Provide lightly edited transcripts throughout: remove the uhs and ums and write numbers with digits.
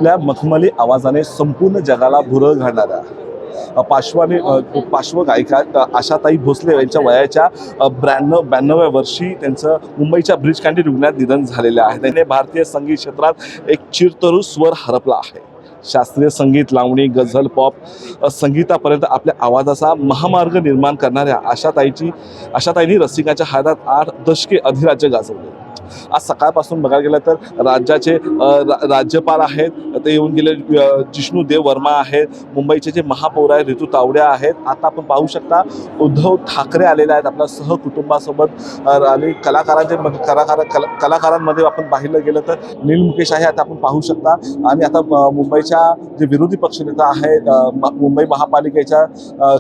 आपल्या मखमली आवाजाने संपूर्ण जगाला भुरळ घालणाऱ्या पार्श्वगायिका आशाताई भोसले यांच्या वयाच्या 92व्या वर्षी त्यांचं मुंबईच्या ब्रीच कँडी रुग्णालयात निधन झालेलं आहे. त्याने भारतीय संगीत क्षेत्रात एक चिरतरू स्वर हरपला आहे. शास्त्रीय संगीत, लावणी, गझल, पॉप संगीतापर्यंत आपल्या आवाजाचा महामार्ग निर्माण करणाऱ्या आशाताईंनी रसिकाच्या हातात 8 दशके अधिराज्य गाजवले. आज सकाळपासून बघायला गेलं तर राज्याचे राज्यपाल आहेत, ते येऊन गेले. जिष्णू देव वर्मा आहेत, मुंबईचे जे महापौर आहेत ऋतू तावडे आहेत. आता आपण पाहू शकता उद्धव ठाकरे आलेले आहेत आपल्या सहकुटुंबासोबत. आणि कलाकारांमध्ये आपण पाहिलं गेलं तर नील मुकेश आहे, आता आपण पाहू शकता. आणि आता मुंबईच्या जे विरोधी पक्षनेता आहेत, मुंबई महापालिकेच्या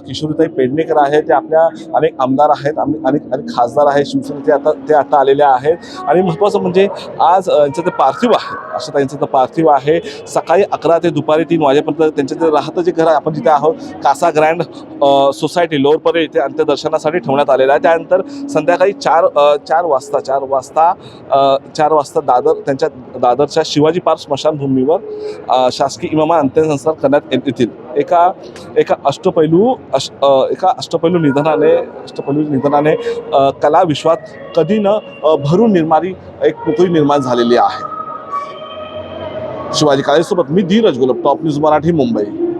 किशोरीताई पेडणेकर आहेत, ते आपल्या अनेक आमदार आहेत आणि खासदार आहेत शिवसेनेचे, ते आता आलेले आहेत. आणि महत्त्वाचं म्हणजे आज यांचं ते पार्थिव आहे, आशाताईंचं तर पार्थिव आहे. सकाळी 11 ते दुपारी 3 वाजेपर्यंत त्यांचं ते राहतं जे घर आहे, आपण जिथे आहोत, कासा ग्रँड सोसायटी लोअर परेल इथे अंत्यदर्शनासाठी ठेवण्यात आलेलं आहे. त्यानंतर संध्याकाळी 4 वाजता त्यांच्या दादरच्या शिवाजी पार्क स्मशानभूमीवर शासकीय इमामात अंत्यसंस्कार करण्यात येतील. एका अष्टपैलू निधनाने कला विश्वात कधी न भरून निर्मारी एक पोकळी निर्माण झालेली आहे. शिवाजी काळेसोबत मी धीरज गोलप, टॉप न्यूज मराठी, मुंबई.